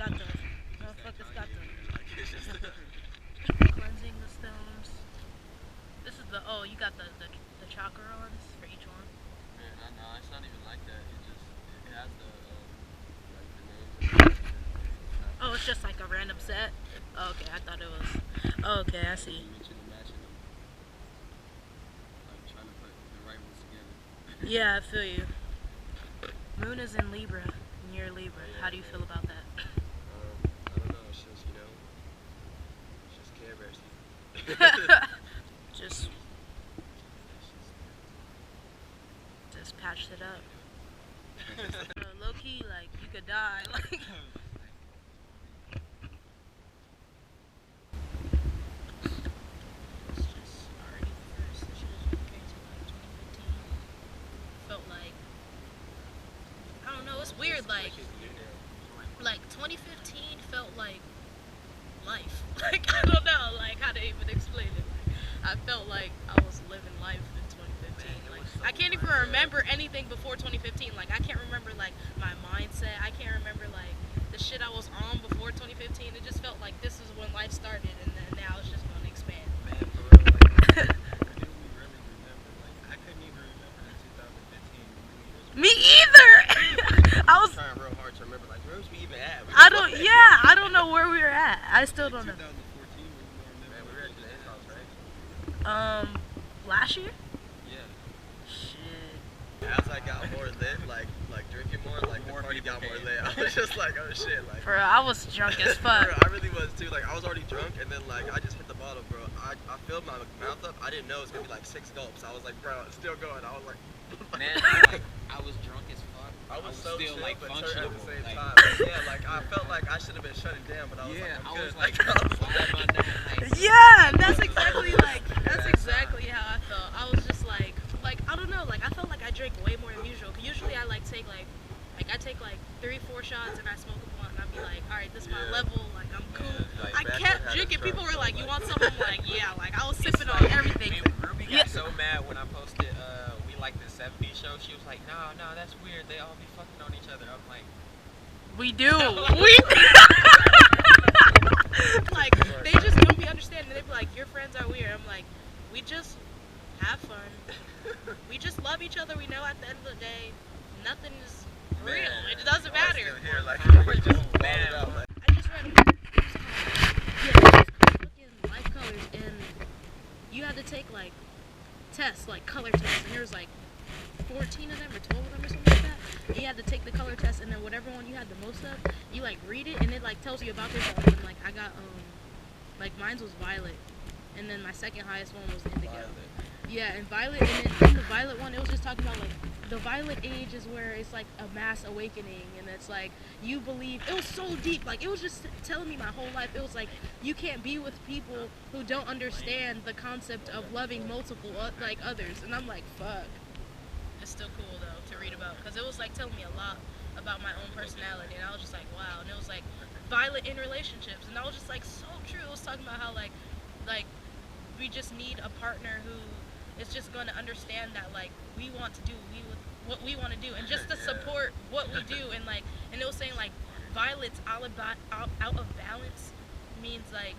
got the motherfuckers got the cleansing the stones. This is the you got the chakrons for each one. Man, no, it's not even like that. It has the names. Oh, it's just like a random set. Oh, okay, I thought it was. Oh, okay, I see. Yeah, I feel you. Moon is in Libra, and you're Libra. How do you feel about that? I don't know. It's just Care Bear season. just patched it up. Low key, like you could die. Like. Weird, like 2015 felt like life. Like, I don't know, like, how to even explain it. I felt like I was living life in 2015. Like, I can't even remember anything before 2015. Like, I can't remember, like, my mindset. I can't remember, like, the shit I was on before 2015. It just felt like this is when life started, and then now it's just going to expand. Man, for real, like, I didn't really remember. Like, I couldn't even remember in 2015. Me either! I was trying real hard to remember, like, where was we even at? I don't know where we were at. I still don't know. 2014, man, we were at Janae's house, right? Last year? Yeah. Shit. As I got more lit, like drinking more, like the party got more lit. I was just like, oh shit, like. Bro, I was drunk as fuck. Bro, I really was too. Like, I was already drunk, and then like I just hit the bottle, bro. I filled my mouth up. I didn't know it was gonna be like 6 gulps. I was like, bro, it's still going. I was like, man, I was drunk as fuck. I was so still chill, like but functional at the same like, time. Yeah, like I felt like I should have been shutting down, but I was like, I'm good. Yeah, that's exactly how I felt. I was just like I don't know, like I felt like I drank way more than usual. Cause usually I like take like I take like 3-4 shots and I smoke a blunt and I'd be like, all right, this is my level, like I'm cool. Like, I kept drinking. People were like, you want some? I'm like, yeah, like I was sipping on everything. Ruby got so mad when I posted we like the 70s show. She was like, no, that's weird. They all be fucking on each other. I'm like, we do. Like they just don't be understanding. They be like, your friends are weird. I'm like, we just have fun. We just love each other. We know at the end of the day, nothing is real. It doesn't matter. Here, like, we just balled out. Like. I just read fucking life colors, and you had to take like tests, like color tests, and there was like 14 of them or 12 of them or something like that. And you had to take the color test, and then whatever one you had the most of, you like read it, and it like tells you about yourself. And like I got like mine's was violet, and then my second highest one was indigo. Yeah, and violet, and then in the violet one, it was just talking about like the violet age is where it's like a mass awakening, and it's like you believe. It was so deep, like it was just telling me my whole life. It was like you can't be with people who don't understand the concept of loving multiple like others, and I'm like, fuck. It's still cool though to read about, because it was like telling me a lot about my own personality, and I was just like, wow. And it was like violet in relationships, and I was just like, so true. It was talking about how like we just need a partner who is just going to understand that like we want to do what we want to do, and just to support what we do. And like, and it was saying like violets out of balance means like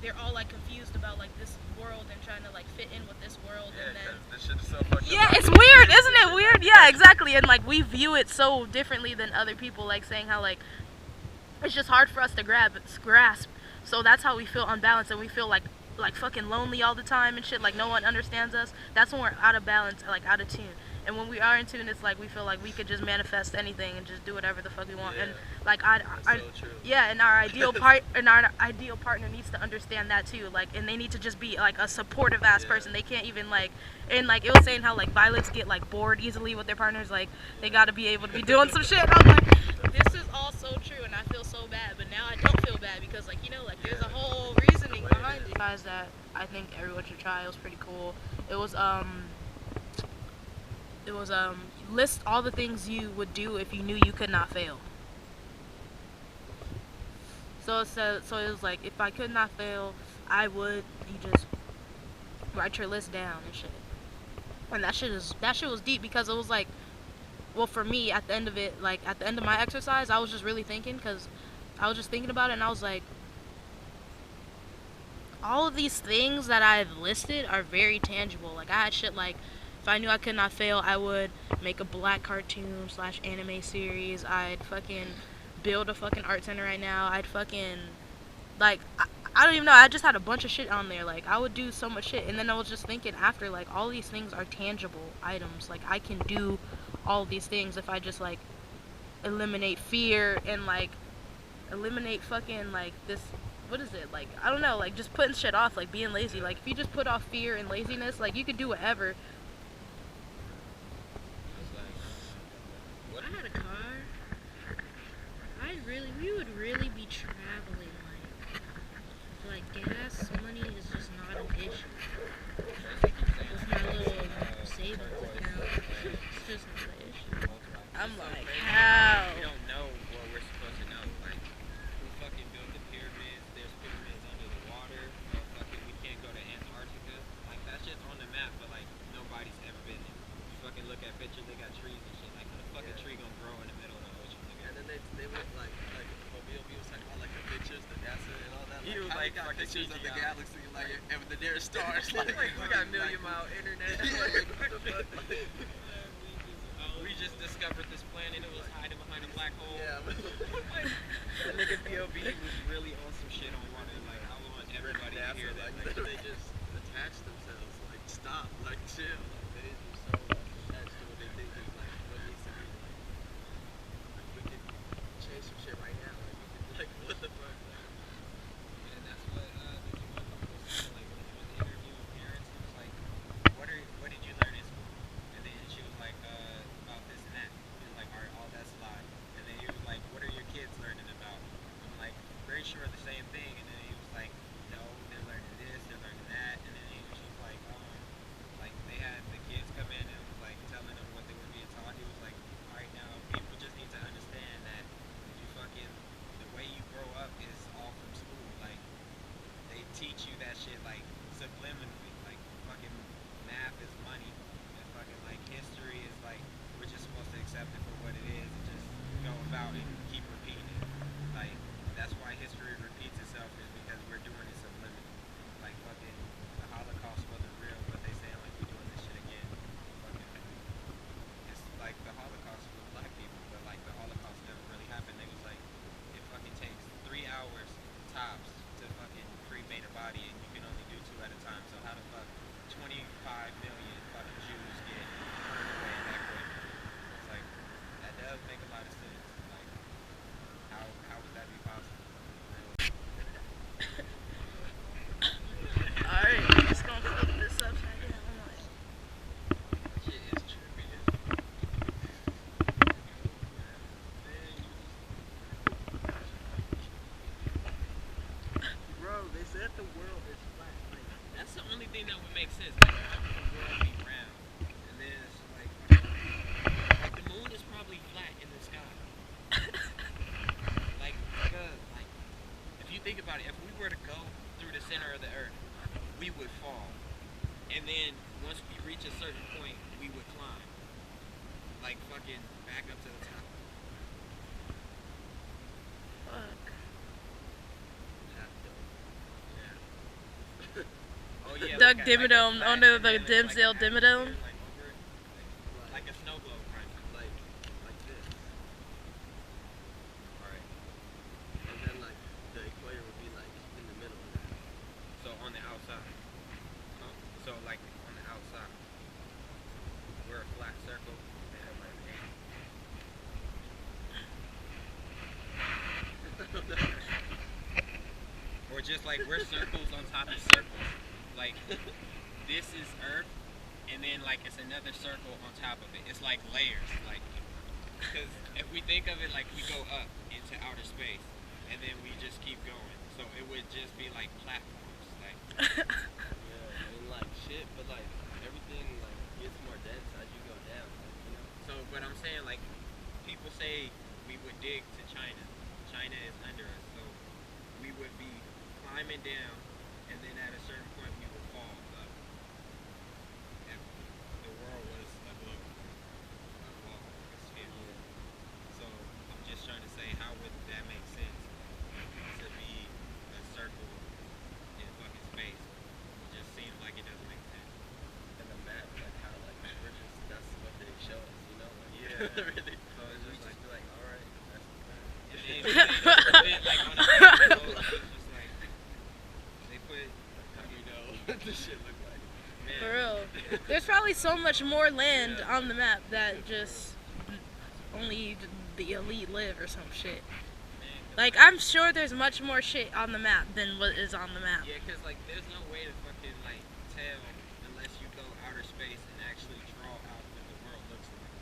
they're all like confused about like this world and trying to like fit in with this world. And then this shit is so fucked up. Yeah, it's weird, isn't it weird? Yeah, exactly. And like we view it so differently than other people, like saying how like it's just hard for us to grasp. So that's how we feel unbalanced, and we feel like fucking lonely all the time and shit, like no one understands us. That's when we're out of balance, like out of tune. And when we are in tune, it's like we feel like we could just manifest anything and just do whatever the fuck we want. And like and our ideal partner needs to understand that too. Like, and they need to just be like a supportive ass person. They can't even like, and like it was saying how like violets get like bored easily with their partners. Like they got to be able to be doing some shit. I'm like, this is all so true, and I feel so bad. But now I don't feel bad because like like there's a whole reasoning behind it. Guys, that I think everyone should try. It was pretty cool. It was list all the things you would do if you knew you could not fail. So it was like, if I could not fail, I would. You just write your list down and shit. And that shit was deep, because it was like, well, for me, at the end of it, like at the end of my exercise, I was just really thinking, because I was just thinking about it, and I was like, all of these things that I've listed are very tangible. Like, I had shit like, if I knew I could not fail, I would make a black cartoon / anime series. I'd fucking build a fucking art center right now. I'd fucking, like, I don't even know. I just had a bunch of shit on there. Like, I would do so much shit. And then I was just thinking after, like, all these things are tangible items. Like, I can do all these things if I just, like, eliminate fear and, like, eliminate fucking, like, this, what is it, like, I don't know, like, just putting shit off, like, being lazy. Like, if you just put off fear and laziness, like, you could do whatever. It's like, What I had a car, we would really be traveling, like gas money is just not an issue. With my little savings account, it's just not an issue. I'm like, how? we don't know what we're supposed to know. Like, who fucking built the pyramids? There's pyramids under the water. Fucking, we can't go to Antarctica. Like, that shit's on the map, but like nobody's ever been there. You fucking look at pictures, they got trees and shit. Like, how the fuck a tree gonna grow in the middle of the ocean? And then they went like Mobile was talking about like the pictures, the NASA and all that. He was how like they got fucking pictures of the CGI. galaxy, like and the nearest stars. Like we got million mile internet. Yeah, like, what the fuck? We just discovered this planet. It was hiding behind a black hole. Yeah. That nigga POV was really on some shit on water. Like, I want everybody to hear that. Like, they just attach themselves. Like, stop. Like, chill. Like, they just so attached to what they think is like what needs to be. Like, we could change some shit right now. Like, we could, like, what the fuck? And that's what the one was saying. Like, when he was interviewing parents, he was like, what did you learn in school? And then she was like, about this and that. He was like, all that's a lie. And then he was like, what are your kids learning about? I'm like, very sure the same thing. And then he was like, no, they're learning this, they're learning that. And then she was like they had the kids come in and was like telling them what they were being taught. He was like, all right, now people just need to understand that you fucking, the way you grow up is all from school. Like, they teach you that shit like subliminally. Like, fucking math is money. And fucking like history is like, we're just supposed to accept it for what it is and just go about it and keep repeating it. Like, that's why history repeats itself, is because we're doing it subliminally. Like, fucking the Holocaust wasn't real, but they saying like we're doing this shit again. Fucking, it's like the Holocaust was black people, but like the Holocaust never really happened. They was like, it fucking takes 3 hours tops to fucking cremate a body, and you can only do 2 at a time. So how the fuck 25 million fucking Jews get burned away that quick? It's like, that does make a lot of sense. Like, how would that be possible? Alright, I'm just gonna flip this upside down. Shit is trippy. Bro, they said the world is flat. Like, That's the only thing that would make sense. Like, how would the world be round? And then it's like the moon is probably flat in the sky. Like, because, like, if you think about it, if we were to go through the center of the earth, we would fall. And then once we reach a certain point, we would climb. Like, fucking back up to the top. Fuck. half dome. Oh yeah. Doug like Dimmadome, flat, under and the then it's like Dimsdale an Dimmadome. atmosphere, like over it, like a snow globe kind of. Like this. Alright. And then like the equator would be like in the middle of that. So on the outside. Huh? So like on the outside. We're a flat circle. They have like or just like we're circles on top of circles. Like, this is Earth, and then like it's another circle on top of it. It's like layers. Like, because if we think of it like we go up into outer space, and then we just keep going. So it would just be like platforms. Like, Yeah, and like shit, but like everything like gets more dense as you go down. Like, you know. so, but I'm saying like, people say we would dig to China. China is under us, so we would be climbing down, and then at a certain point we would fall up. If the world was a globe, a ball, a sphere. So I'm just trying to say, how would that make sense? this shit look like? Man. For real. There's probably so much more land on the map that just only the elite live or some shit. Man, 'cause, Like, I'm sure there's much more shit on the map than what is on the map. yeah, cause like there's no way to fucking like tell unless you go outer space and actually draw out what the world looks like.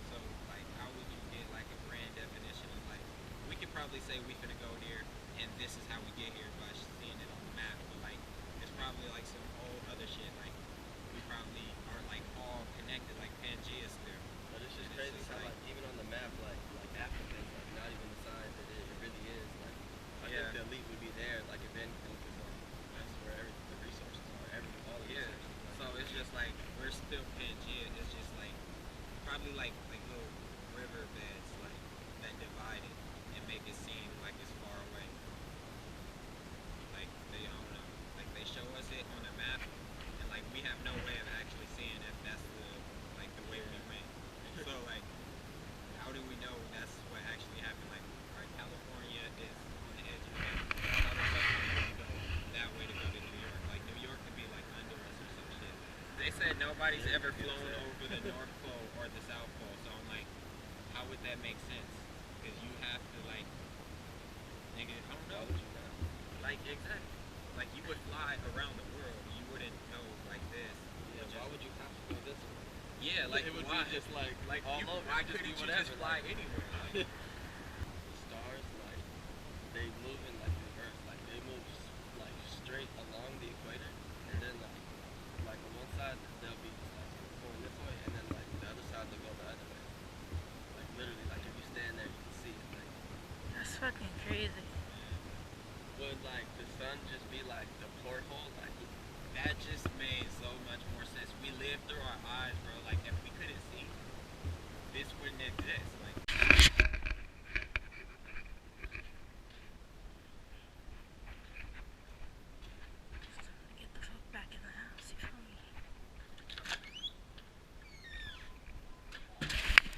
So like, how would you get like a grand definition of like? We could probably say we finna go here, and this is how we get here by seeing it on the map. But like, it's probably like some old other shit. Like, we probably are like all connected, like Pangea still. But it's just And crazy just how like even on the map, like Africa is like not even the size that it really is. Like I Yeah. think the elite would be there, like if anything, because like that's where the resources are. All the Yeah. resources. So it's just like we're still Pangea. It's just like probably like little river beds like that divide it and make it seem like it's far away. Like they I don't know. Like they show us it on a map and like we have no way of actually seeing if that's the way we went. So like how do we know that's what actually happened? Like right, California is on the edge of the map. How the fuck do we go that way to go to New York? Like New York could be like under us or some shit. They said nobody's ever flown over the North Pole or the South Pole, so I'm like, how would that make sense? Because you have to like, nigga, I don't know. Why would you not? Like exactly. Like you would fly around the world, you wouldn't go like this. Yeah, why would you have to go this way? Yeah, like it would why? be just like all over. Why It could couldn't be you whatever, just fly like- anywhere? Like, The stars, like they move in like reverse, like they move like straight along the equator, and then like on one side they'll be like going this way, and then like the other side they'll go the other way. Like literally, like if you stand there, you can see it. Like That's fucking crazy. would like the sun just be like the porthole? Like that just made so much more sense. We lived through our eyes, bro. Like if we couldn't see, this wouldn't exist.